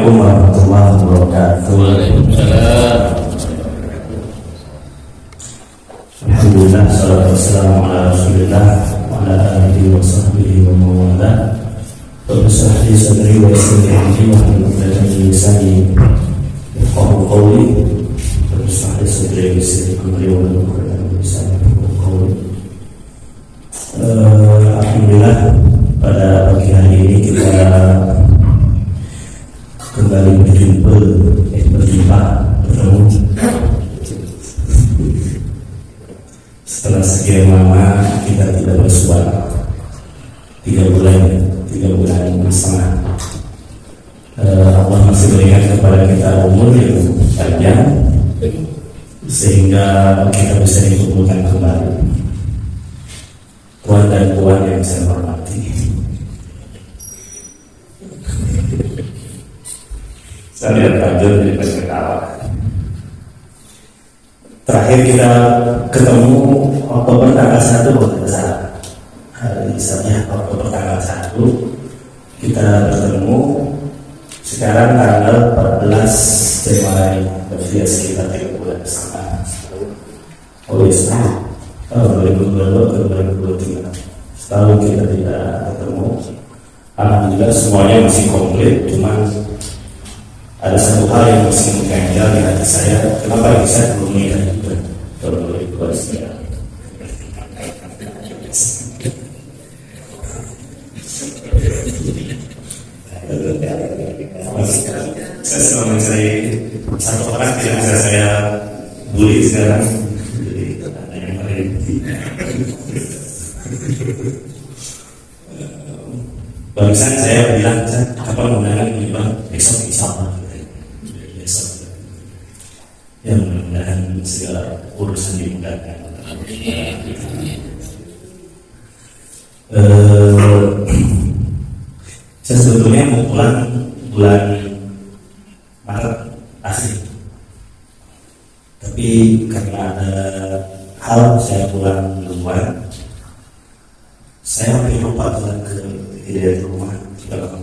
Assalamualaikum warahmatullahi wabarakatuh. Waalaikumsalam. Alhamdulillah, salatu wassalamu ala rasulillah wa ala alihi wa sahbihi wa mawala. Rabbi shrah li sadri wa yassir li amri wahlul 'uqdatam min lisani yafqahu qawli. Rabbi shrah li sadri wa yassir li amri wahlul 'uqdatam min lisani yafqahu qawli. Alhamdulillah, pada pagi hari ini kita kembali berjumpa bertemu setelah sekian lama kita tidak bersuara, 3 bulan setengah. Allah masih berikan kepada kita umur yang panjang sehingga kita bisa dikumpulkan kembali. Tuan dan puan yang saya hormati, saya lihat Fajr di Pesakawah. Terakhir kita ketemu Oktober tanggal 1 hari misalnya Oktober tanggal 1 kita bertemu. Sekarang tanggal 14 Januari, berarti sekitar 3 bulan setengah. Oh iya, setahun. 2022 ke 2023 setahun kita tidak ketemu. Alhamdulillah semuanya masih komplit, cuman ada satu hal yang masih mengganjal di hati saya. Kenapa saya belum menikah juga? Kalau boleh saya selalu mencari satu orang yang bisa saya bully sekarang. Jadi ada yang paling barusan saya bilang, kapan undangan ini bang? Besok insya-Allah. Ya mudah-mudahan segala urusan dimudahkan. Saya sebetulnya mau pulang bulan Maret asli, tapi karena ada hal saya pulang duluan. Saya hampir lupa pulang ke rumah kalau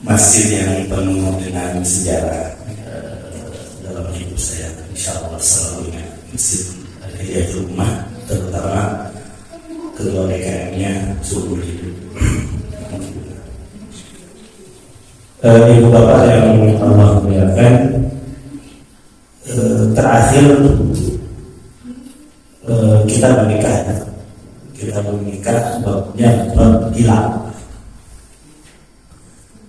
masjid yang penuh dengan sejarah dalam hidup saya. Insya Allah selalu ingat masjid Hidayatul Ummah, terutama kedua DKM-nya seumur hidup. Ibu bapak yang Allah muliakan, terakhir kita menikah babnya bab hilang.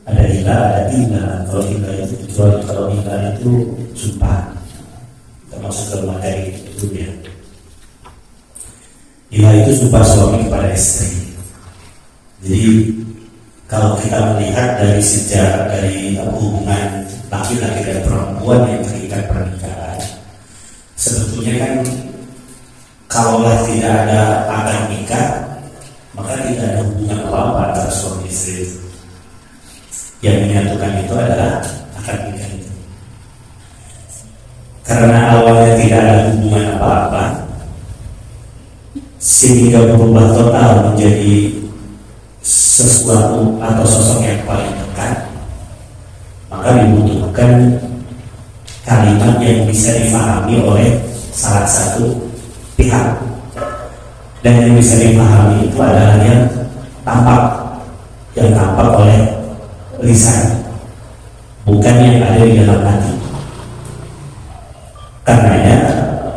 Ada hila, ada ila. Kalau hila itu kecuali kalau hila itu sumpah, termasuk dalam materi itu ya. Hila itu sumpah suami kepada istri. Jadi kalau kita melihat dari sejarah dari hubungan laki-laki dan perempuan yang terikat pernikahan, sebetulnya kan kalaulah tidak ada akad nikah, maka tidak ada hubungan apa-apa antara suami istri. Yang menyatukan itu adalah akad nikah itu. Karena awalnya tidak ada hubungan apa-apa, sehingga berubah total menjadi sesuatu atau sosok yang paling dekat, maka dibutuhkan kalimat yang bisa difahami oleh salah satu pihak. Dan yang bisa dipahami itu adalah yang tampak oleh lisan, bukan yang ada di dalam hati. Karenanya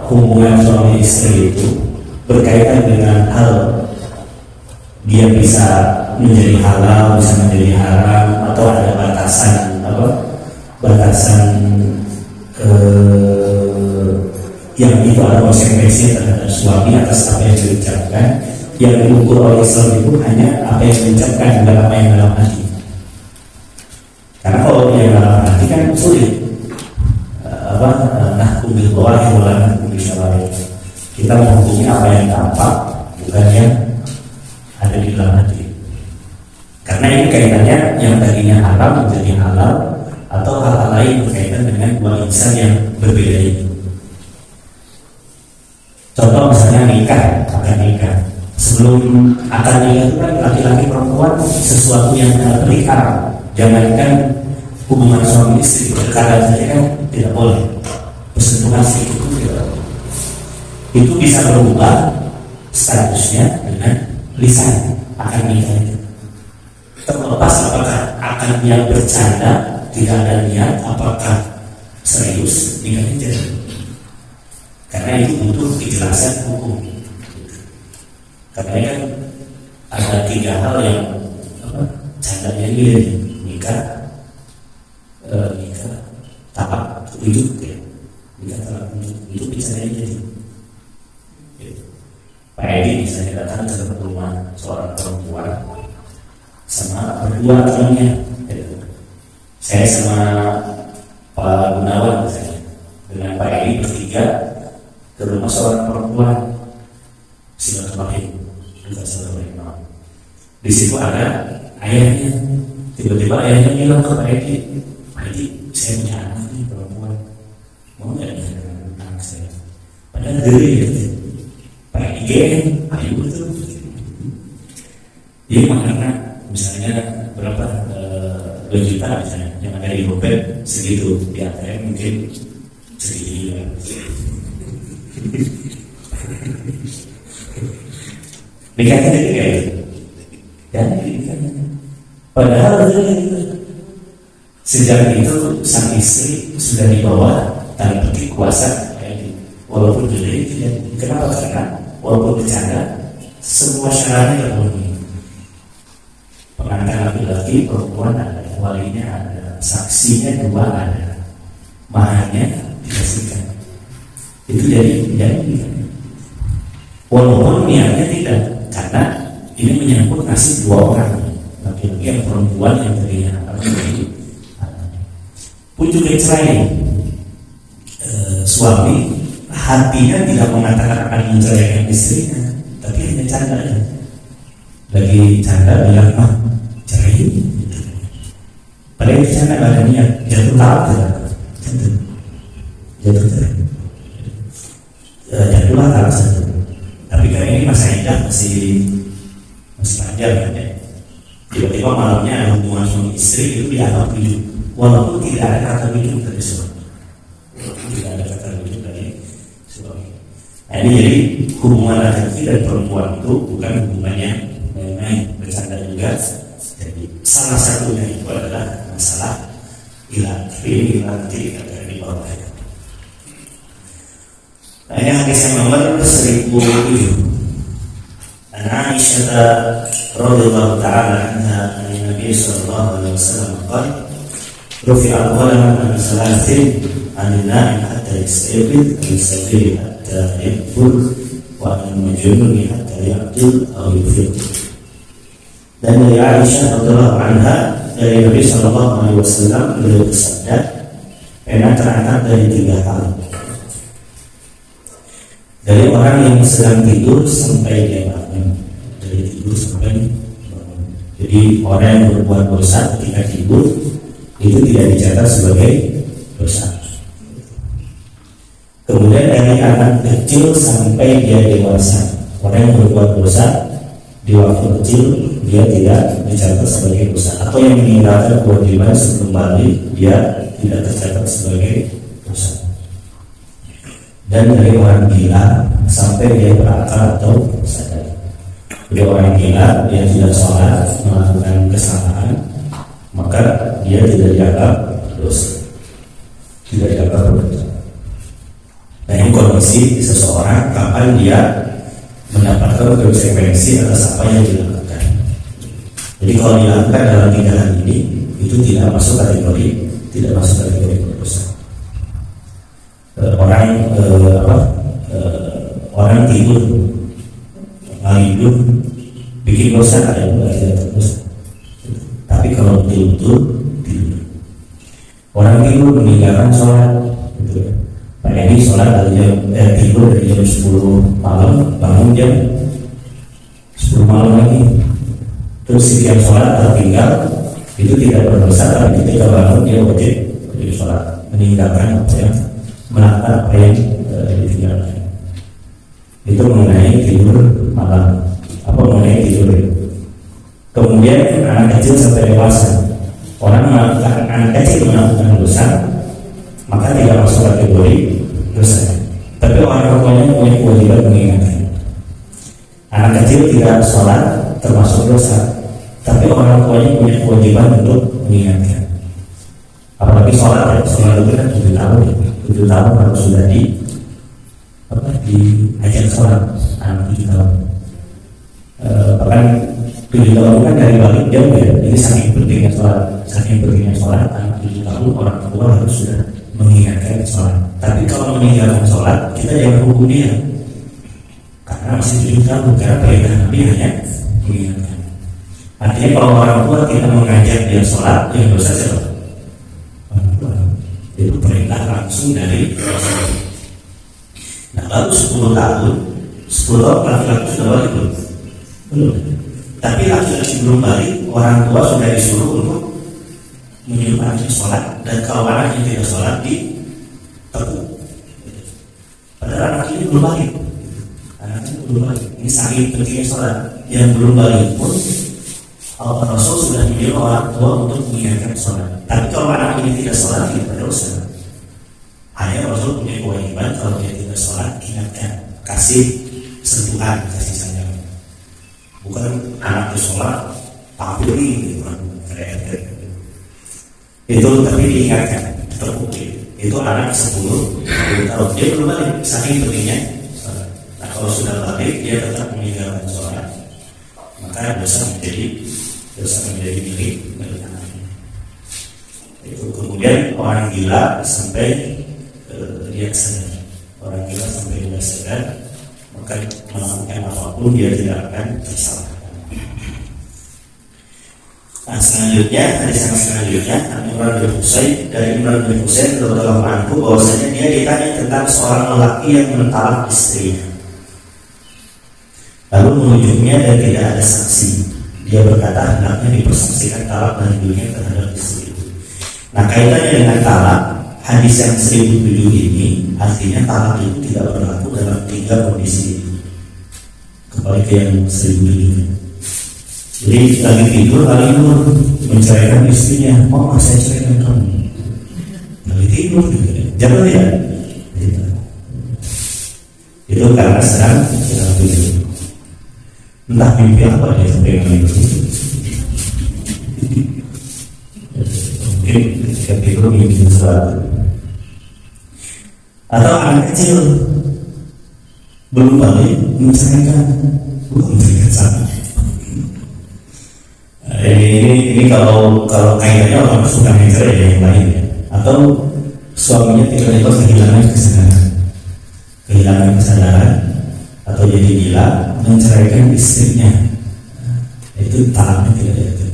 hubungan suami istri itu berkaitan dengan hal dia bisa menjadi halal, bisa menjadi haram, atau ada batasan yang itu ada konsekuensi terhadap suami atas apa yang diucapkan. Yang diukur oleh Islam itu hanya apa yang diucapkan, bukan apa yang dalam hati. Karena kalau yang dalam hati kan sulit. Bil bawah bulan kita menghukumi apa yang tampak, bukan yang ada di dalam hati. Karena ini kaitannya yang tadinya haram menjadi halal, atau hal-hal lain berkaitan dengan dua insan yang berbeda itu. Contoh misalnya nikah, akan nikah. Sebelum akan nikah itu kan laki-laki perempuan sesuatu yang terikat, jangankan hubungan suami istri, berkadang saja kan tidak boleh bersentuhan sedikit itu tidak boleh. Itu bisa berubah statusnya dengan lisan akan nikah itu. Terlepas apakah akan niat bercanda, tidak ada niat, apakah serius nikahnya jadi. Karena itu butuh kejelasan hukum. Karena kan ada 3 hal yang candanya ini nikah tahap 7 ya. Nikah tahap 7 itu bicaranya jadi. Pak Edi misalnya datang ke rumah seorang perempuan sama berdua temannya. Saya sama Pak Gunawan misalnya dengan Pak Edi bertiga ke rumah seorang perempuan, silaturahim. Di situ ada ayahnya. Tiba-tiba ayahnya bilang ke Pak Edi, Pak Edi, saya punya anak nih perempuan, mau nggak nikah dengan anak saya? Padahal gede gitu. Pak Edi, ayo betul. Jadi makanya misalnya berapa 2 juta misalnya yang ada di dompet segitu, di ATM mungkin segitu. Nikahnya jadi kayak gitu. Dan nikahnya. Padahal sejak itu sang istri sudah dibawa tanda petik kuasa kayak gitu. Walaupun gede tidak. Kenapa? Karena walaupun bercanda, semua syaratnya terpenuhi. Pengantin laki-laki, perempuan ada, walinya ada, saksinya 2 ada, maharnya dikasihkan. Itu jadi walaupun niatnya tidak, karena ini menyangkut nasib 2 orang, laki-laki yang perempuan yang tadinya pun juga cerai. Suami hatinya tidak mengatakan akan menceraikan istrinya, tapi hanya canda aja. Lagi canda bilang mah cerai. Padahal itu canda nggak ada niat, jatuh talak tidak, jatuh cerai. Jatuhlah talak saja. Tapi karena ini masa indah masih panjang kan ya. Tiba-tiba malamnya ada hubungan suami istri itu dianggap rujuk, walaupun tidak ada kata rujuk dari suami. Tidak ada kata rujuk dari suami. Nah, ini jadi hubungan laki-laki dan perempuan itu bukan hubungannya main-main, bercanda juga. Jadi salah satunya itu adalah masalah hilang. Tapi ini hilang nanti akan dibawa. Nah, ini hadis yang nomor 1007. Aisyah radhiyallahu ta'ala anha an Nabi sallallahu alaihi wasallam qala rufi'a al-qalam an salatin an an-na'im hatta yastayqid wa yastayqid hatta yakfur wa an al-majnun hatta yaqtul aw yufiq. Dan dari Aisyah radhiyallahu anha dari Nabi sallallahu alaihi wasallam beliau bersabda, pena terangkat dari 3 hal. Dari orang yang sedang tidur sampai dia bangun, dari tidur sampai bangun. Jadi orang yang berbuat dosa ketika tidur itu tidak dicatat sebagai dosa. Kemudian dari anak kecil sampai dia dewasa, orang yang berbuat dosa di waktu kecil dia tidak dicatat sebagai dosa, atau yang meninggalkan kewajiban sebelum balik dia tidak tercatat sebagai dosa. Dan dari orang gila sampai dia berakal atau sadar. Jadi orang gila dia tidak sholat, melakukan kesalahan, maka dia tidak dianggap dosa, tidak dianggap dosa. Nah, ini kondisi seseorang kapan dia mendapatkan konsekuensi atas apa yang dilakukan. Jadi kalau dilakukan dalam 3 hal ini, itu tidak masuk kategori dosa. Orang tidur bikin dosa ada tidak dosa. Tapi kalau betul-betul tidur, orang tidur meninggalkan sholat, gitu. Pak Edi sholat tidur dari jam 10 malam, bangun jam 10 malam lagi, terus setiap sholat tertinggal, itu tidak berdosa. Tapi ketika bangun dia wajib sholat, meninggalkan melakukan apa yang ditinggalkan. Itu mengenai tidur malam. apa mengenai tidur. Kemudian anak kecil sampai dewasa, orang melakukan anak kecil melakukan dosa, maka tidak masuk kategori dosa. Tapi orang tuanya punya kewajiban mengingatkan. Anak kecil tidak sholat termasuk dosa, tapi orang tuanya punya kewajiban untuk mengingatkan. Apalagi sholat ya, sholat itu kan 7 tahun, 7 tahun harus sudah diajar sholat anak 7 tahun. Bahkan 7 tahun kan dari balik jauh ya. Jadi saking pentingnya sholat, anak 7 tahun orang tua harus sudah mengingatkan sholat. Tapi kalau meninggalkan sholat, kita jangan hukum dia, karena masih 7 tahun. Karena perintah Nabi hanya mengingatkan. Artinya kalau orang tua tidak mengajak dia sholat, yang dosa siapa? Orang tua. Itu perintah langsung dari Rasul. Nah, lalu 10 tahun laki-laki sudah balik belum? Tapi laki-laki belum balik, orang tua sudah disuruh untuk menyuruh anaknya sholat, dan kalau anaknya tidak sholat diteguk. Padahal anak ini belum balik, ini saking pentingnya sholat. Yang belum balik pun Rasul sudah menyuruh orang tua untuk mengingatkan sholat. Tapi kalau anak ini tidak sholat, tidak berdosa. Hanya Rasul punya kewajiban kalau dia tidak sholat, ingatkan, kasih sentuhan, kasih sayang. Bukan anak itu sholat tapi ini bukan keren. Itu tapi diingatkan, terbukti. Itu anak 10 tahun, dia belum balik, saking pentingnya sholat. Nah, kalau sudah balik dia tetap meninggalkan sholat, maka dosa menjadi milik anaknya. Itu kemudian orang gila sampai dia sadar. Orang gila sampai dia sadar, maka melakukan apapun dia tidak akan tersalahkan. Nah, selanjutnya Imran bin Husain radhiyallahu anhu bahwasanya dia ditanya tentang seorang lelaki yang mentalak istrinya, lalu menunjuknya dan tidak ada saksi. Dia berkata hendaknya dipersaksikan talak dari dunia terhadap istri itu. Nah, kaitannya dengan talak, hadis yang 1007 ini artinya talak itu tidak berlaku dalam 3 kondisi. Kembali ke yang 1007. Jadi lagi tidur, menceraikan istrinya. Oh, saya ceraikan kamu. Lagi tidur, jangan ya. Itu karena sedang tidur. Entah mimpi apa dia sampai mimpi. Mungkin ketika tidur mimpi sesuatu. Atau anak kecil belum balik menceraikan, bukan menceraikan sama. Ini kalau kaitannya orang suka mencerai yang lain ya. Atau suaminya tiba-tiba kehilangan kesadaran atau jadi gila, menceraikan istrinya. Itu talaknya tidak ada.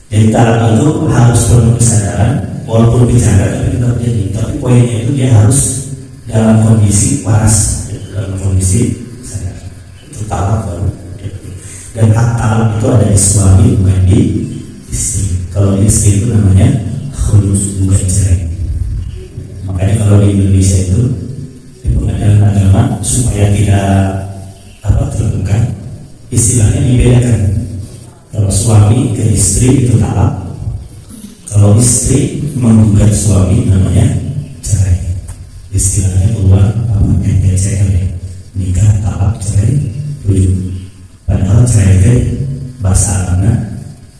Jadi talak itu harus penuh kesadaran, walaupun bicara tapi tetap jadi. Tapi poinnya itu dia harus dalam kondisi waras, dalam kondisi sadar. Itu talak baru. Dan hak talak itu ada di suami, bukan di istri. Kalau di istri itu namanya khulus, bukan cerai. Makanya kalau di Indonesia itu di pengadilan agama supaya tidak terbuka, istilahnya dibedakan. Kalau suami ke istri itu talak, kalau istri menggugat suami namanya cerai. Istilahnya keluar NCL, nikah, talak, cerai, rujuk. Padahal cerai itu bahasa Arabnya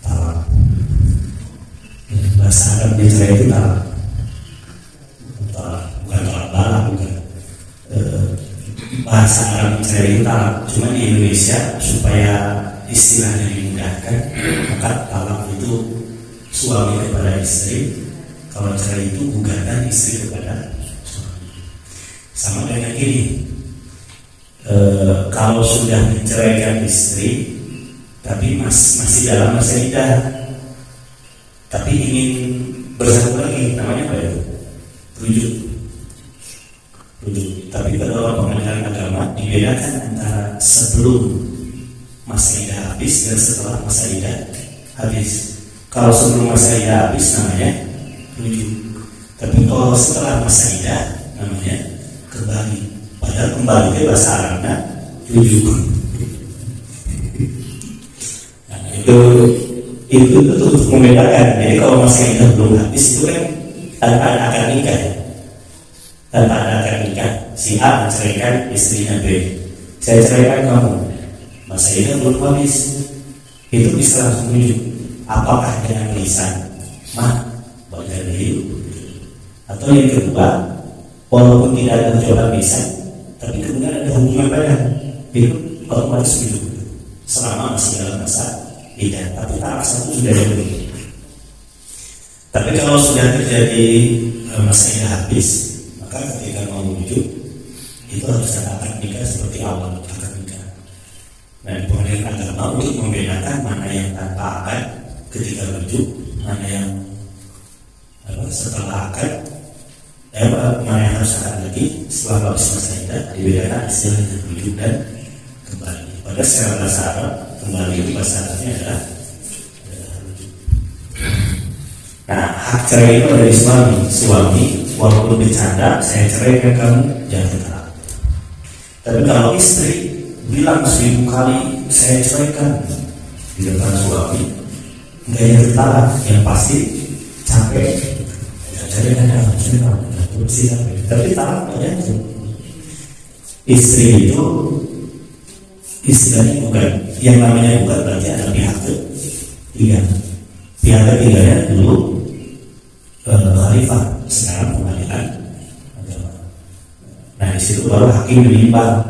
talak. Bahasa Arabnya cerai itu talak. Bukan talak balak, bukan. Bahasa Arab cerai itu talak. Cuma di Indonesia supaya istilahnya dimudahkan, maka talak itu suami kepada istri. Kalau cerai itu gugatan istri kepada suami. Sama dengan ini. Kalau sudah menceraikan istri tapi masih dalam masa iddah, tapi ingin bersatu lagi, namanya apa ya? Rujuk. Tapi pada pengadilan agama dibedakan antara sebelum masa iddah habis dan setelah masa iddah habis. Kalau sebelum masa iddah habis namanya rujuk, tapi kalau setelah masa iddah namanya kembali. Padahal kembali ke bahasa Arabnya rujuk. itu untuk membedakan. Jadi kalau masa indah belum habis itu kan tanpa ada akad nikah, tanpa ada akad nikah, si A menceraikan istrinya B, saya ceraikan kamu, masa indah belum habis, itu bisa langsung tunjuk apakah dengan lisan mah bagian hidup, atau yang kedua walaupun tidak ada ucapan lisan tapi kemudian ada hubungan badan, itu otomatis hidup selama masih dalam masa tidak, tapi tak satu sudah ada. Tapi kalau sudah terjadi masanya habis, maka ketika mau wujud itu harus ada akad nikah seperti awal akad nikah. Nah, di pengadilan agama untuk membedakan mana yang tanpa akad ketika wujud, mana yang setelah akad, mana yang harus akad lagi setelah habis masa idah, dibedakan istilahnya wujud dan kembali. Pada secara bahasa Arab kembali itu bahasa Arabnya adalah nah, hak cerai itu dari suami walaupun bercanda saya ceraikan kamu, jangan tetap. Tapi kalau istri bilang 1000 kali saya ceraikan di depan suami, gaya tetap yang pasti capek, ceraikan tapi tak aja. Istri itu istilahnya bukan, yang namanya bukan berarti ada pihak ketiga. Pihak ketiganya dulu khalifah, sekarang pengadilan agama. Nah, di situ baru hakim menimbang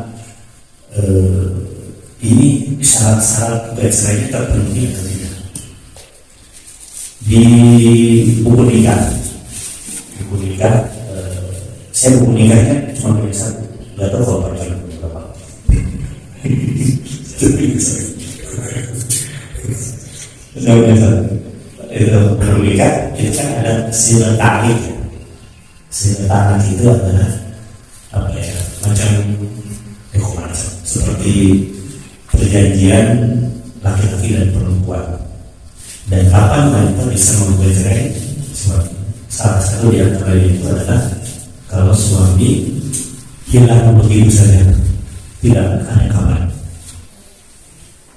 ini syarat-syarat bercerainya terpenuhi atau tidak. Di buku nikah, saya buku nikahnya cuma punya satu, nggak tahu kalau pakai berapa. Saya punya satu. Itu bernikah itu kan ada sila ta'lid. Sila ta'lid itu adalah apa ya, macam dokumen seperti perjanjian laki-laki dan perempuan, dan kapan wanita bisa membuat cerai suami. Salah satu di antara itu adalah kalau suami hilang begitu saja, tidak ada kabar.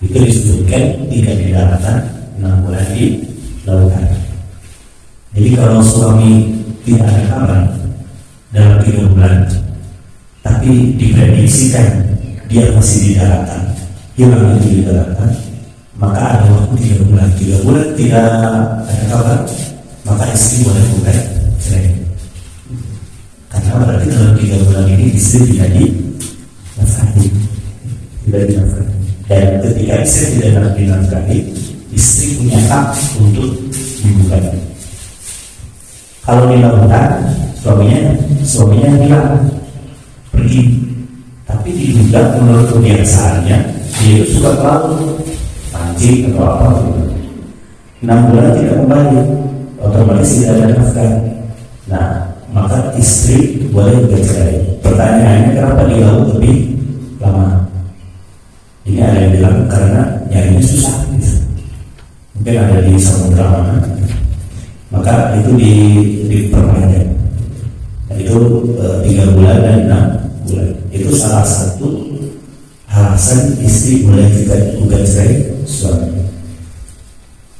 Itu disebutkan tidak di daratan 6 bulan di lautan. Jadi kalau suami tidak ada kabar dalam 3 bulan, tapi diprediksikan dia masih di daratan, hilang itu di daratan, maka ada waktu 3 bulan. 3 bulan tidak ada kabar, maka istri boleh bukan cerai. Karena berarti dalam 3 bulan ini istri tidak dinafkahi, dan ketika istri tidak dinafkahi, istri punya hak untuk menggugat. Kalau dilakukan, suaminya hilang, pergi, tapi digugat menurut kebiasaannya, dia itu suka terlalu pancing atau apa gitu. 6 bulan tidak kembali, otomatis tidak ada nafkah. Nah, maka istri boleh bercerai. Pertanyaannya, kenapa dilakukan lebih lama? Ini ada yang bilang karena nyarinya susah gitu. Mungkin ada di samudra mana, maka itu diperpanjang. Nah, itu 3 bulan dan 6 bulan. Itu salah satu alasan istri boleh gugat cerai suami.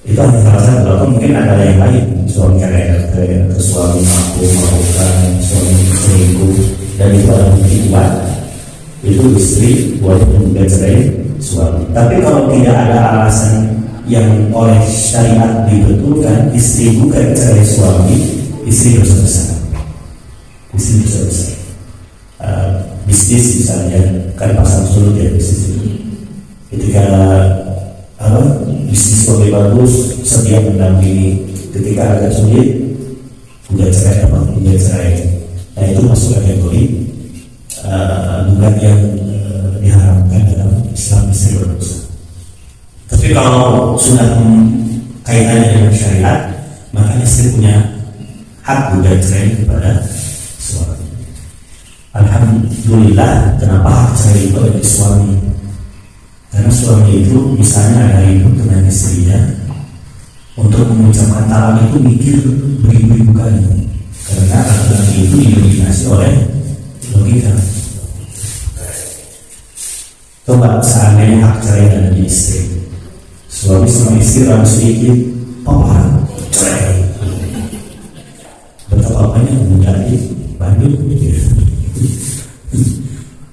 Itu hanya salah satu, atau mungkin ada yang lain. Suami cerai ke suami mampu melakukan, suami selingkuh, dan itu ada bukti kuat, itu istri boleh menggugat cerai suami. Tapi kalau tidak ada alasan yang oleh syariat dibetulkan, istri gugat cerai suami, istri dosa besar. Istri dosa besar. Bisnis misalnya, kan pasang surut ya bisnis itu. Ketika bisnis lebih bagus, sedia mendampingi. Ketika agak sulit, gugat cerai. Nah, itu masuk kategori gugat yang diharamkan dalam Islam, istri berdosa. Tapi kalau sudah kaitannya dengan syariat, maka istri punya hak gugat cerai kepada suami. Alhamdulillah, kenapa hak cerai itu ada di suami? Karena suami itu misalnya ada ribut dengan istrinya, untuk mengucapkan talak itu mikir beribu-ribu kali. Karena laki-laki itu didominasi oleh logika. Coba seandainya hak cerai ada di istri, Suami sama istri ragu sedikit, papa cerai. Betapa banyak menjadi Bandung.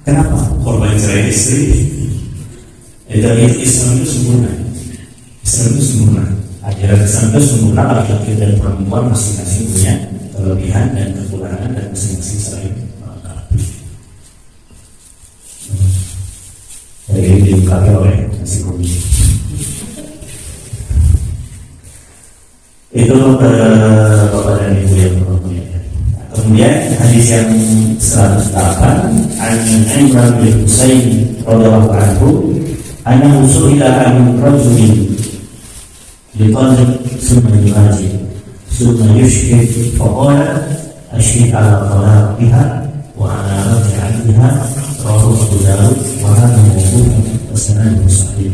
Kenapa korban cerai istri? Dari Islam itu sempurna. Islam itu sempurna. Ajaran Islam itu sempurna. Laki-laki dan perempuan masing-masing punya kelebihan dan kekurangan dan masing-masing saling melengkapi. Jadi ini diungkapkan oleh nasi kuning. Itu Bapak dan Ibu yang berhubungan. Kemudian hadis yang 108 an Imran bin Husain radhiyallahu anhu annahu su'ila an rajulin liqadr summa yuhajir summa yushhid faqala ashhid ala talaqiha wa ala raj'atiha rawahu Abu Dawud wa hadha mawqufun wa sanaduhu sahih.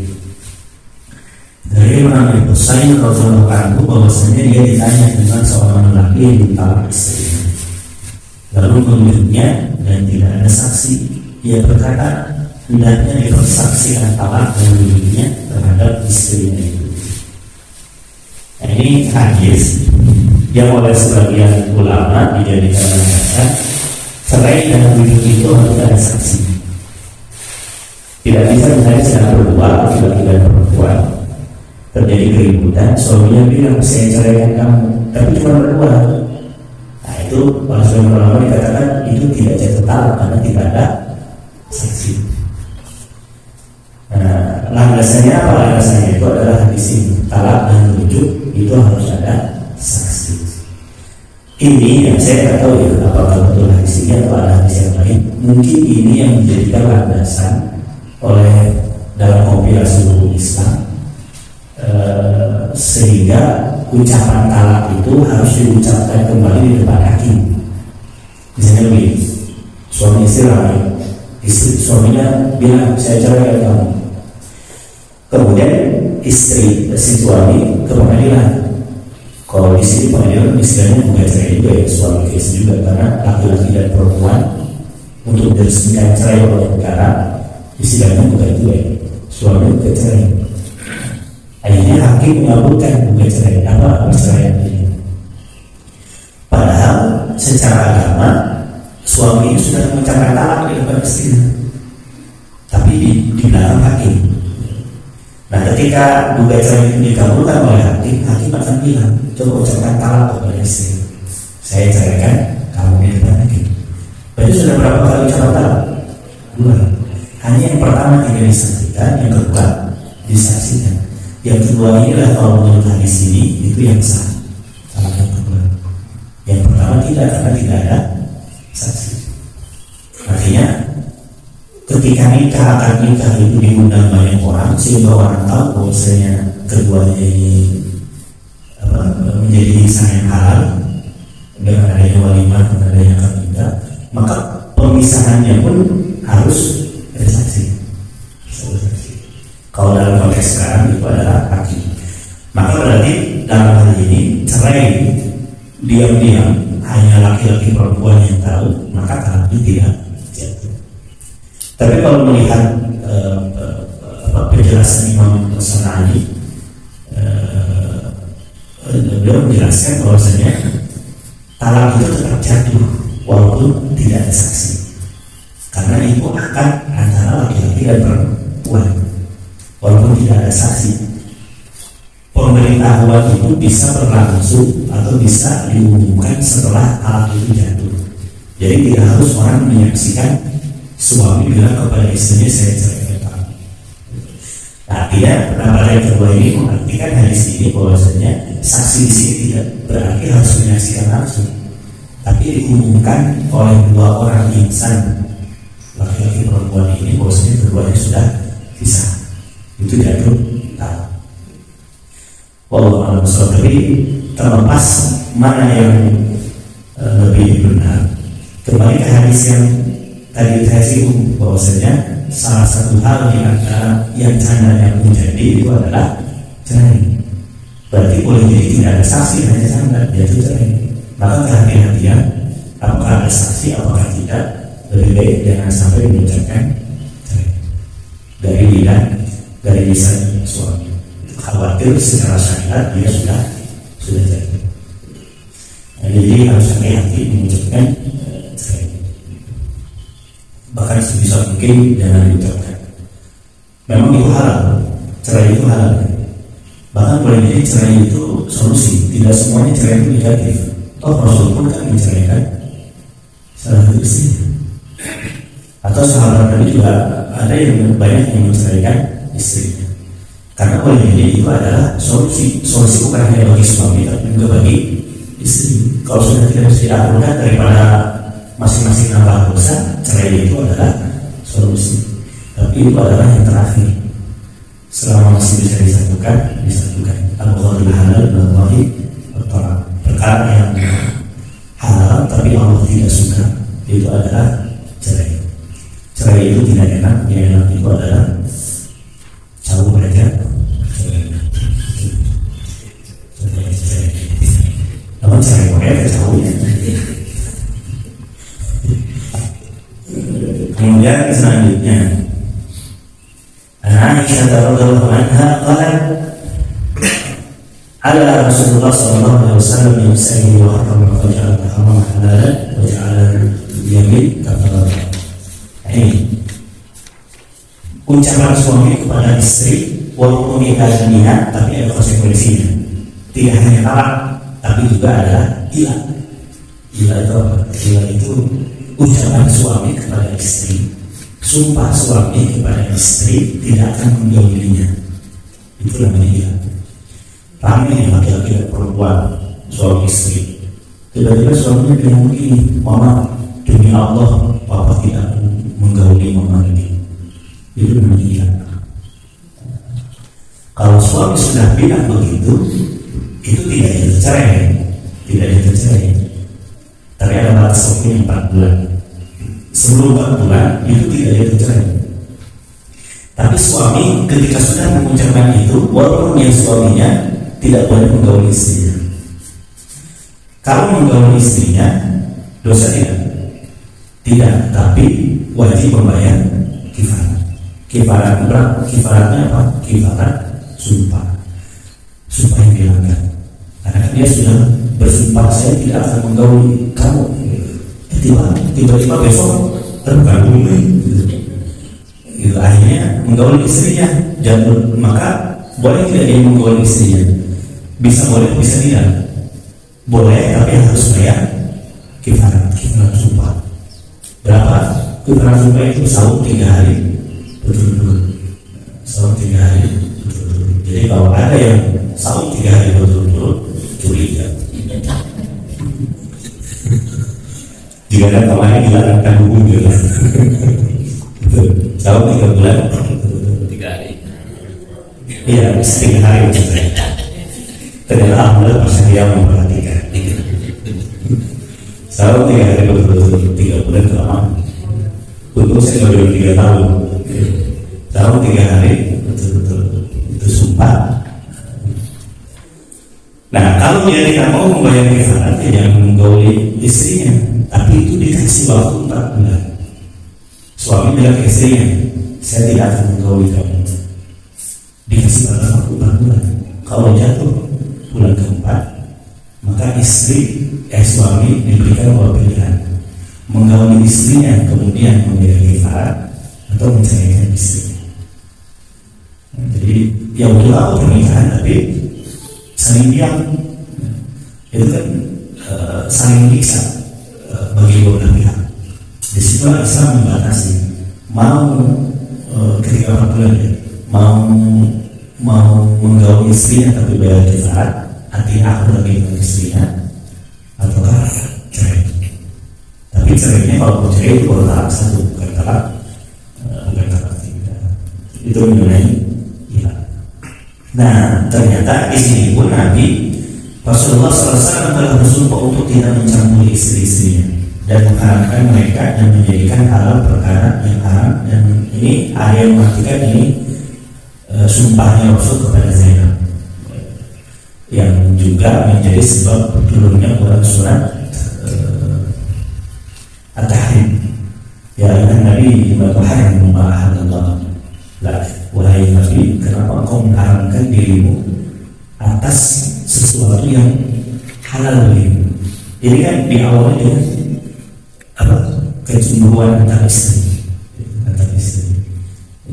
Dari Imran bin Husain radhiyallahu anhu bahwasanya dia ditanya tentang seorang lelaki yang ditalak istrinya, lalu menunjuknya dan tidak ada saksi. Ia berkata hendaknya dipersaksikan talak dan menunjuknya terhadap istrinya itu. Nah, ini hadis yang oleh sebagian ulama dijadikan landasan cerai dan menunjuk itu harus ada saksi. Tidak bisa misalnya sedang berdua tiba-tiba perempuan terjadi keributan, suaminya bilang saya ceraikan kamu, tapi cuma berdua. Nah itu para ulama dikatakan itu tidak jatuh talak karena tidak ada saksi. Nah, landasannya apa? Landasannya itu adalah hadis ini, talak dan rujuk itu harus ada saksi. Ini yang saya tidak tahu ya apakah betul hadis ini atau ada hadis yang lain. Mungkin ini yang menjadikan landasan oleh dalam kompilasi hukum Islam. Sehingga ucapan talak itu harus diucapkan kembali di depan hakim. Misalnya begini, suami istri suaminya bilang saya cerai kamu, kemudian istri si suami ke pengadilan. Kalau di sini pengadilan istilahnya bukan cerai juga ya, suami ke istri juga, karena laki-laki dan perempuan untuk diresmikan cerai oleh negara istilahnya bukan juga ya, suami ke cerai. Akhirnya hakim mengabulkan perceraian ini. Padahal secara agama suami itu sudah mengucapkan talak di depan istrinya, tapi di belakang hakim. Nah ketika gugat cerai itu dikabulkan oleh hakim akan bilang coba ucapkan talak kepada istri, saya ceraikan kamu di depan hakim. Berarti sudah berapa kali ucapan talak? 2. Hanya yang pertama tidak disaksikan, yang kedua disaksikan. Yang kedua inilah kalau menurut hadis ini itu yang sah. Salah yang kedua. Yang pertama tidak, karena tidak ada saksi. Artinya ketika akad nikah itu diundang banyak orang sehingga orang tahu bahwasanya keduanya ini menjadi sah yang halal dengan adanya walimah dan adanya akad nikah, maka pemisahannya pun harus ada saksi. Kalau dalam konteks sekarang itu adalah hakim. Maka berarti dalam hal ini cerai diam-diam hanya laki-laki perempuan yang tahu, maka talak itu tidak jatuh. Tapi kalau melihat penjelasan Imam As-San'ani, beliau menjelaskan bahwasanya talak itu tetap jatuh walaupun tidak ada saksi, karena itu akan antara laki-laki dan perempuan. Walaupun tidak ada saksi, pemberitahuan itu bisa berlangsung atau bisa diumumkan setelah talak itu jatuh. Jadi tidak harus orang menyaksikan suami bilang kepada istrinya saya ceraikan kamu. Nah, tidak pendapat yang kedua ini mengartikan hadis ini bahwasanya saksi di sini tidak berarti harus menyaksikan langsung, tapi diumumkan oleh 2 orang insan laki-laki perempuan ini bahwasanya keduanya sudah pisah. Itu jatuh talak. Wallahu a'lam bishawab. Tapi terlepas mana yang lebih benar, kembali ke hadis yang tadi saya singgung bahwasanya salah satu hal di antara yang canda yang terjadi itu adalah cerai. Berarti boleh jadi tidak ada saksi, hanya canda, yaitu cerai. Maka kehati-hatian, apakah ada saksi, apakah tidak, lebih baik jangan sampai mengucapkan cerai dari lisan suami. khawatir secara syariat dia sudah jadi. Nah, jadi harus hati-hati mengucapkan cerai. Bahkan sebisa mungkin jangan diucapkan. Memang itu halal, cerai itu halal. Bahkan boleh jadi cerai itu solusi. Tidak semuanya cerai itu negatif. Rasul pun kan menceraikan salah satu istrinya. Atau sahabat Nabi juga ada yang banyak yang menceraikan istrinya. Karena boleh jadi itu adalah solusi bukan hanya bagi suami tapi juga bagi istri. Kalau sudah tidak bisa diaturkan daripada masing-masing nambah dosa, cerai itu adalah solusi. Tapi itu adalah yang terakhir. Selama masih bisa disatukan. Al-Qadul halal wal-wahid bertolak. Perkara yang halal tapi Allah tidak suka itu adalah cerai. Cerai itu tidak enak. Yang enak itu adalah jauh aja. Namun cerai boleh jauh ya. Kemudian selanjutnya Aisyah radhiyallahu anha qalat ala Rasulullah sallallahu alaihi wasallam yusaihi wa harrama wa ja'ala harama halalan wa ja'ala yamin kafara. Ini ucapan suami kepada istri walaupun nikah niat tapi ada konsekuensinya. Tidak hanya talak tapi juga ada gila. Gila itu apa? Gila itu ucapan suami kepada istri, sumpah suami kepada istri tidak akan menjauhinya. Itu namanya gila. Ramai laki-laki dan perempuan suami istri. Tiba-tiba suaminya bilang begini, mama demi Allah papa tidak menggauli mama lagi. Itu namanya gila. Kalau suami sudah bilang begitu, itu tidak tercerai. Tapi ada batas waktu 4 bulan. Sebelum 4 bulan itu tidak tercerai. Tapi suami ketika sudah mengucapkan itu, walaupun yang suaminya tidak boleh menggauli istrinya. Kalau menggauli istrinya, dosa tidak? Tidak, tapi wajib membayar kifarat. Kifarat berapa? Kifaratnya apa? Kifarat sumpah. Sumpah yang dilanggar. Karena dia sudah bersumpah saya tidak akan menggauli kamu. Tiba-tiba besok terbangun gitu. Akhirnya menggauli istrinya. Dan maka boleh tidak dia menggauli istrinya? Bisa boleh, bisa tidak. Boleh, tapi harus bayar kifarat sumpah. Berapa? Kifarat sumpah itu sahur 3 hari betul-betul. Sahur 3 hari betul-betul. Jadi kalau ada yang sahur 3 hari betul-betul, curiga. Jika ada kawannya dilarangkan hukum juga. Betul. Sahur 3 bulan. 3 hari. Iya, 3 hari maksudnya. Ternyata alhamdulillah pas dia memperhatikan. Sahur 3 hari betul-betul 3 bulan selama. Untuk saya baru 3 tahun. Sahur 3 hari betul-betul itu sumpah. Nah, kalau dia tidak mau membayar kifarat, dia jangan menggauli istrinya. Tapi itu dikasih waktu 4 bulan. Suami bilang ke istrinya, saya tidak akan menggauli kamu. Dikasih waktu 4 bulan. Kalau jatuh bulan keempat, maka suami diberikan 2 pilihan: menggauli istrinya kemudian membayar kifarat atau menceraikan istrinya. Jadi ya betul aku pernikahan tapi saling diam, itu kan saling menyiksa bagi 2 belah pihak. Di situ Islam membatasi mau ketika 4 bulan ya, mau menggauli istrinya tapi bayar kifarat, artinya aku lagi dengan istrinya, ataukah cerai. Tapi cerainya kalau cerai itu baru talak 1, bukan talak 3. Itu mengenai gila. Nah, ternyata di sini pun Nabi Rasulullah SAW telah bersumpah untuk tidak mencampuri istri-istrinya dan mengharamkan mereka dan menjadikan halal perkara yang haram. Dan ini ada yang mengatakan ini sumpahnya Rasul kepada Zainab, yang juga menjadi sebab turunnya surat At-Tahrim. Ya ayuhan Nabi lima tuharrimu ma ahallallah lak, wahai Nabi kenapa engkau mengharamkan mengorbankan dirimu atas sesuatu yang halal bagimu. Jadi kan di awalnya dengan apa, kecemburuan antar istri.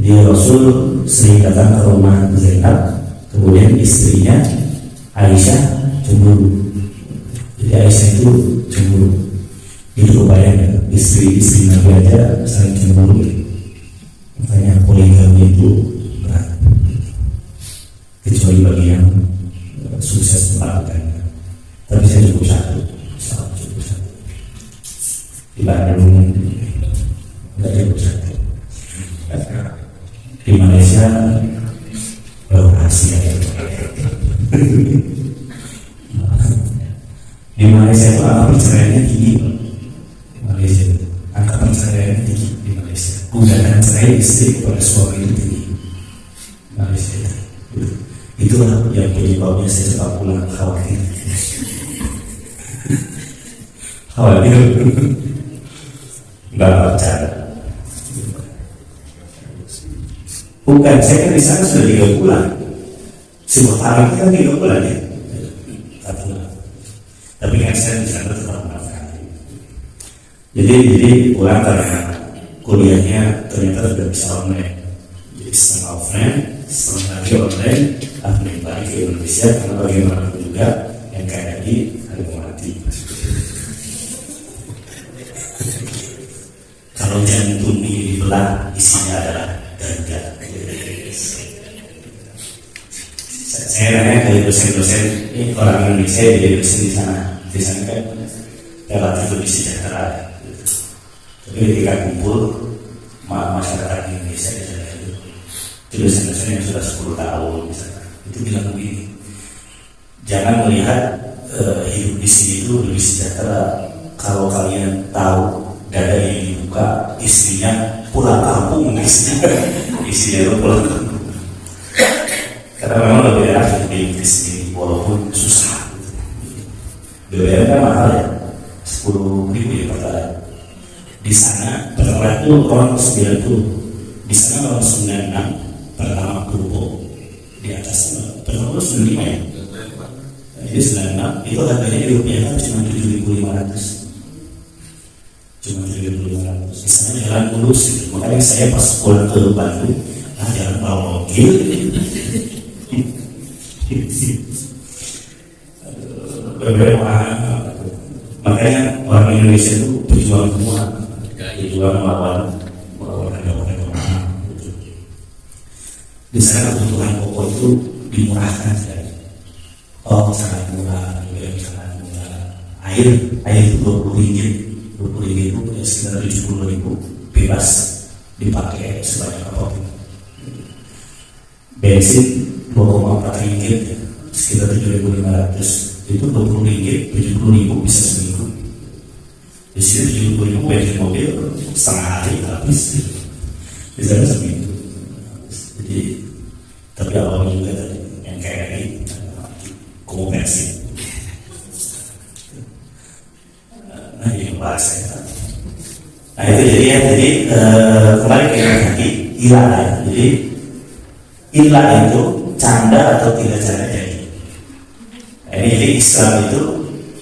Jadi Rasul sering datang ke rumah Zainab, kemudian istrinya Aisyah cemburu. Jadi Aisyah itu cemburu. Itu kebayang istri Nabi aja saling cemburu. Makanya poligami itu berat, kecuali bagi yang sukses melakukannya. Tapi saya cukup satu. Di Bandung nggak cukup satu. Di Malaysia rahasia. Di Malaysia itu angka perceraiannya tinggi. Malaysia itu angka perceraiannya tinggi di Malaysia. Gugatan cerai istri kepada suami itu tinggi. Malaysia itu. Itulah yang penyebabnya saya suka pulang khawatir. Khawatir. Nggak percaya. Bukan, saya kan di sana sudah 3 bulan. Si Muhammad kan 3 bulan ya. Tapi kan saya di sana tetap melakukan. Jadi pulang karena kuliahnya ternyata sudah bisa online. Jadi setengah offline, setengah lagi online. Akhirnya balik ke Indonesia karena bagaimanapun juga yang kayak tadi ada mati. Kalau jantung ini dibelah, isinya adalah ganja. Saya nanya dari dosen-dosen, ini orang Indonesia jadi dosen di sana kan relatif lebih sejahtera. Tapi ketika kumpul masyarakat Indonesia itu dosen-dosen yang sudah 10 tahun misalnya, itu bilang begini, jangan melihat hidup di sini itu lebih sejahtera kalau kalian tahu dada yang dibuka istrinya pulang kampung, istrinya itu pulang kampung. Karena memang lebih enak hidup di Inggris ini walaupun susah. BBM kan mahal ya, 10.000 ya per tahun. Di sana per itu orang 90, di sana orang 96 pertama turbo, di atas pertama 95 ya. Jadi 96 itu harganya di rupiah kan cuma 7.500. Cuma 7.500. Di sana jalan mulus gitu. Makanya saya pas pulang ke Bandung, jalan bawa mobil. Makanya orang Indonesia itu berjuang semua, berjuang melawan agama-agama. Di sana kebutuhan pokok itu dimurahkan sekali. Oh sangat murah, juga sangat murah. Air itu 20 ringgit itu sekitar 70.000 bebas dipakai sebanyak apapun. Bensin 2,4 ringgit sekitar 7.500, itu 20 ringgit 70.000 bisa seminggu. Di sini 70.000 bensin mobil setengah hari habis, bisa seminggu. Jadi tapi awalnya juga tadi yang kayak ini konversi. Nah ini bahasa ya. Nah itu jadi kembali ke yang tadi ilah ya. Jadi ilah itu canda atau tidak canda jadi. Nah, ini jadi Islam itu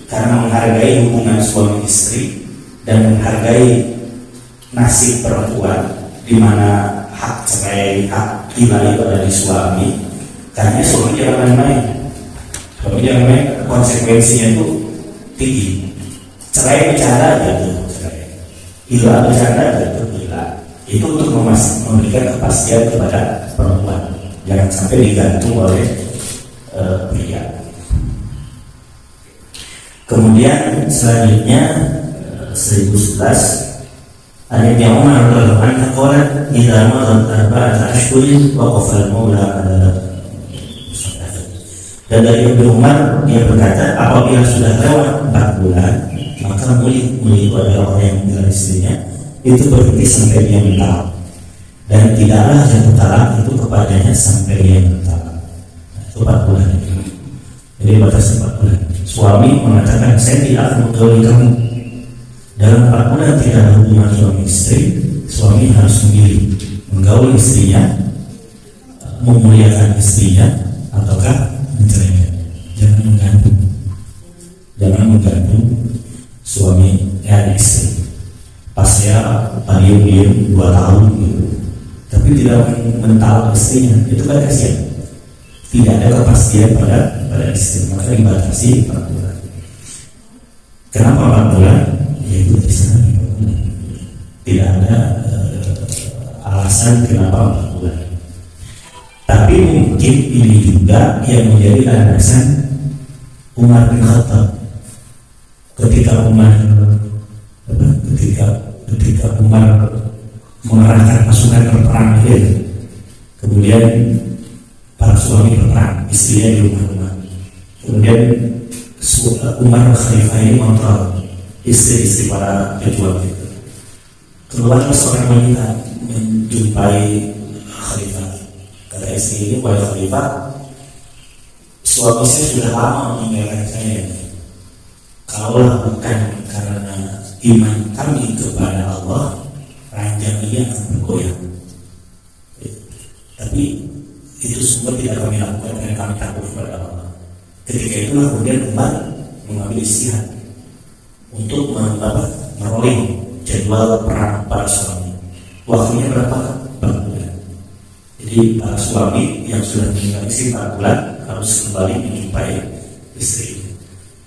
karena menghargai hubungan suami istri dan menghargai nasib perempuan, di mana hak cerai, hak ilah itu ada di suami. Karena suami jangan main-main. Suami jangan main, konsekuensinya itu tinggi. Cerai bicara jatuh cerai, ilah bicara jatuh ilah. Itu untuk memberikan kepastian kepada perempuan, jangan sampai digantung oleh pria. Kemudian selanjutnya 1011 An Ibnu Umar radhiyallahu anhu qala idza madat arba'ata ashhurin waqafa al-maula ala. Dan dari Ibnu Umar dia berkata, apabila sudah lewat 4 bulan maka muli itu adalah orang yang meninggal istrinya itu berhenti sampai dia mentalak, dan tidaklah jatuh talak itu kepadanya sampai dia mentalak. Nah, itu 4 bulan. Jadi batasnya 4 bulan. Suami mengatakan saya tidak akan menggauli kamu. Dalam 4 bulan tidak ada hubungan suami istri, suami harus memilih menggauli istrinya, memuliakan istrinya, ataukah menceraikan. Jangan menggantung suami istri. Pas ya diem 2 tahun gitu, tapi tidak mental istrinya, itu kan kasihan. Tidak ada kepastian pada istri, maka dibatasi 4 bulan. Kenapa 4 bulan? Ya itu di sana. Tidak ada alasan kenapa 4 bulan. Tapi mungkin ini juga yang menjadi landasan Umar bin Khattab ketika Umar mengerahkan pasukan berperang itu, kemudian para suami berperang, istrinya di rumah-rumah. Kemudian Umar Khalifah ini mengontrol istri-istri para pejuang itu. Keluar seorang wanita menjumpai Khalifah. Kata istri ini, wahai Khalifah, suami saya sudah lama meninggalkan saya. Kalau bukan karena iman kami kepada Allah, ranjang ini akan bergoyang. Tapi itu semua tidak kami lakukan karena kami takut kepada Allah. Ketika itulah kemudian Umar mengambil istihad untuk merolling jadwal perang para suami. Waktunya berapa? 4 bulan. Jadi para suami yang sudah meninggal istri 4 bulan harus kembali menjumpai istri.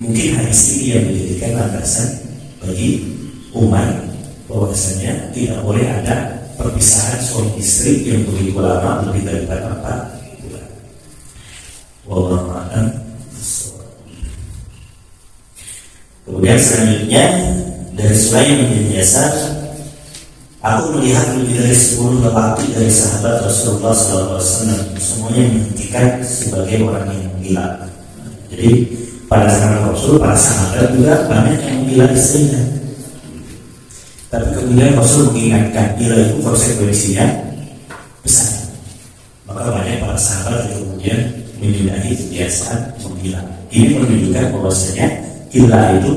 Mungkin hadis ini yang menjadikan landasan bagi Umar bahwasanya tidak boleh ada perpisahan suami istri yang begitu lama, lebih daripada 4 bulan. Wallahu a'lam. Kemudian selanjutnya dari Sulaim bin Yasar, aku melihat lebih dari 10 lelaki dari sahabat Rasulullah SAW, semuanya menghentikan sebagai orang yang gila. Jadi pada zaman Rasul, para sahabat juga banyak yang gila istrinya. Tapi kemudian Rasul mengingatkan gila itu konsekuensinya besar. Maka banyak para sahabat yang kemudian menyudahi kebiasaan menggila. Ini menunjukkan bahwasanya gila itu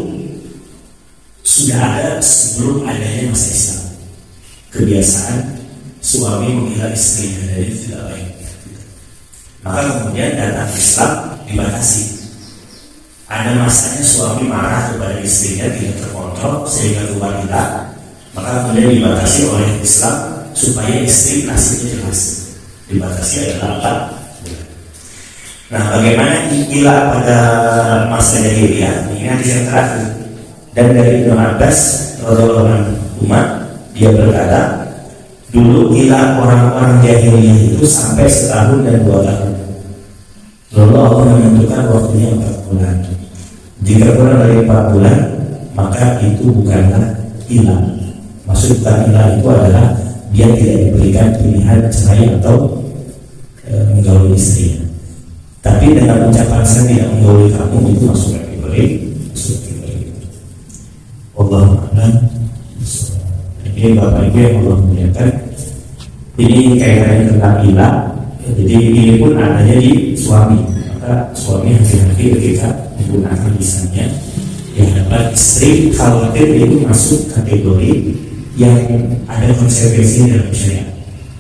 sudah ada sebelum adanya masa Islam. Kebiasaan suami menggila istrinya, jadi tidak baik. Maka kemudian datang Islam dibatasi. Ada masanya suami marah kepada istrinya tidak terkontrol sehingga keluar gila, maka kemudian dibatasi oleh Islam supaya istri nasibnya jelas. Dibatasi adalah 4 bulan. Nah, bagaimana gila pada masa jahiliyah? Ini hadis yang terakhir. Dan dari Ibnu Abbas radhiyallahu anhu, dia berkata, dulu gila orang-orang jahiliyah itu sampai 1 tahun dan 2 tahun. Lalu Allah menentukan waktunya 4 bulan. Jika kurang dari 4 bulan, maka itu bukanlah gila. Maksud bukan gila itu adalah dia tidak diberikan pilihan cerai atau menggauli istrinya. Tapi dengan ucapan saya tidak menggauli kamu, itu masuk kategori. Wallahu a'lam. Ini Bapak Ibu yang Allah muliakan, ini kaitannya tentang gila. Jadi ini pun adanya di suami. Maka suami hati-hati ketika menggunakan lisannya yang dapat istri khawatir itu masuk kategori yang ada konsekuensinya dalam syariat.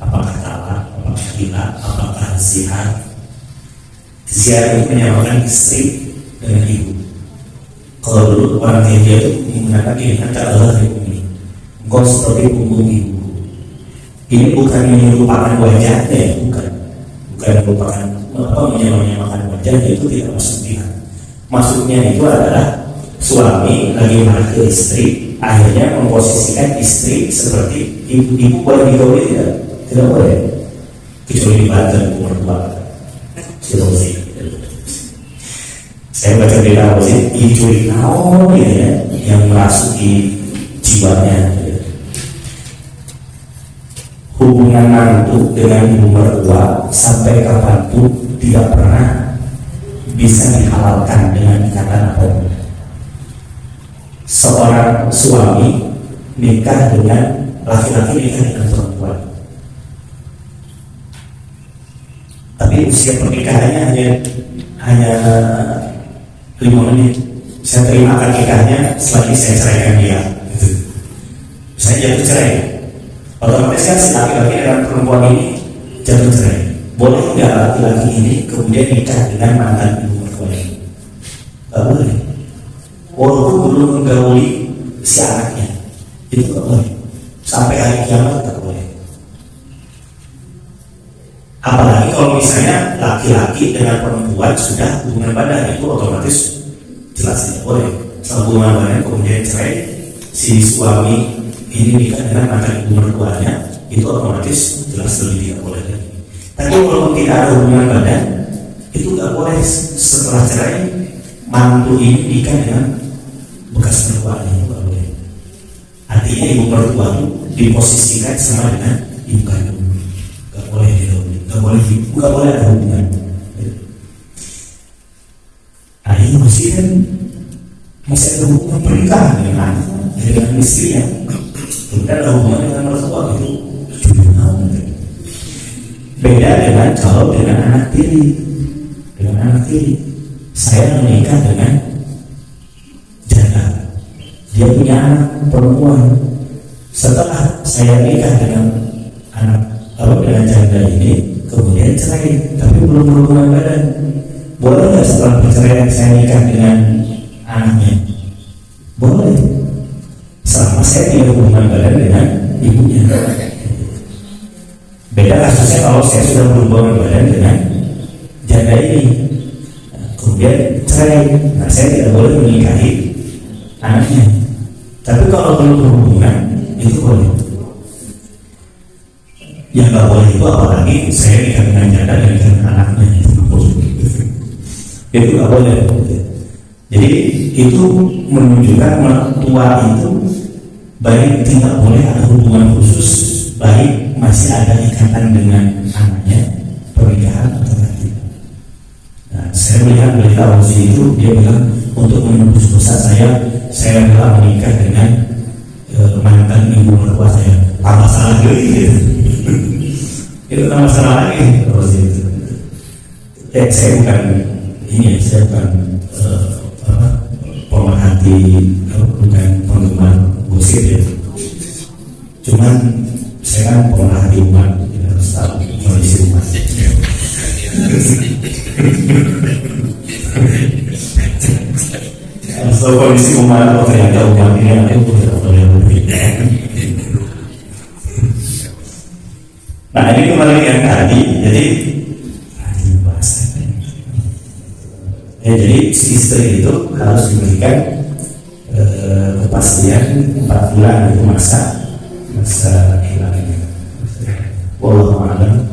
Apakah talak, apakah gila, apakah zihar. Zihar itu menyamakan istri dengan ibu. Kalau dulu orang India itu menggunakan ini antara Allah dan bumi. Engkau seperti punggung ibu. Ini bukan menyuruhkan wajahnya, bukan merupakan menyamakan wajahnya, itu tidak masuk pihak. Maksudnya itu adalah suami lagi marah ke istri, akhirnya memposisikan istri seperti ibu boleh digauli tidak boleh, kecuali di Banten mertua. Saya baca di Rasul, dicuri ya, yang merasuki jiwanya. Hubungan mantu dengan ibu mertua sampai kapanpun tidak pernah bisa dihalalkan dengan ikatan apapun. Seorang suami nikah dengan laki-laki, nikah dengan perempuan, tapi usia pernikahannya hanya 5 menit. Saya terima akad nikahnya setelah saya ceraikan dia. Saya jatuh cerai. Otomatis kan si laki-laki dan perempuan ini jatuh cerai. boleh nggak laki-laki ini kemudian nikah dengan mantan ibu mertuanya? Nggak boleh. Walaupun belum menggauli si anaknya, itu nggak boleh. Sampai hari kiamat nggak boleh. Apalagi kalau misalnya laki-laki dengan perempuan sudah hubungan badan, itu otomatis jelas tidak boleh. Setelah hubungan badan kemudian cerai, si suami ini nikah dengan mantan ibu mertuanya, itu otomatis jelas lebih tidak boleh lagi. Tapi walaupun tidak ada hubungan badan, itu nggak boleh setelah cerai mantu ini nikah dengan bekas mertuanya, itu nggak boleh. Artinya ibu mertua itu diposisikan sama dengan ibu kandung, nggak boleh gitu. Nggak boleh ada hubungan. Nah ini masih ada hubungan pernikahan dengan istrinya. Tidak ada hubungan dengan mertua, itu beda dengan kalau dengan anak tiri. Dengan anak tiri, saya menikah dengan janda. Dia punya anak perempuan. Setelah saya nikah dengan dengan janda ini, kemudian cerai, tapi belum berhubungan badan. Boleh nggak setelah perceraian saya nikah dengan anaknya? Boleh, selama saya tidak berhubungan badan dengan ibunya. Beda kasusnya kalau saya sudah berhubungan badan dengan janda ini, kemudian cerai, nah saya tidak boleh menikahi anaknya. Tapi kalau belum berhubungan, itu boleh. Yang nggak boleh itu apalagi saya nikah dengan janda dan dengan anaknya, itu nggak boleh. Jadi itu menunjukkan mertua itu baik tidak boleh ada hubungan khusus, baik masih ada ikatan dengan anaknya, pernikahan atau tidak. Nah, saya melihat berita Rozi itu, dia bilang untuk menembus dosa saya rela menikah dengan mantan ibu mertua saya. Tambah salah lagi. Itu tambah salah lagi Rozi itu. Saya bukan ini, saya bukan pemerhati, bukan penggemar gosip ya. Cuman saya kan pemerhati umat, kita harus tahu kondisi umat. So kondisi umat, ternyata umat ini ada yang tidak boleh lebih. Nah ini kembali yang tadi, jadi si istri itu harus diberikan kepastian 4 bulan itu masa hilangnya. Wallahu a'lam.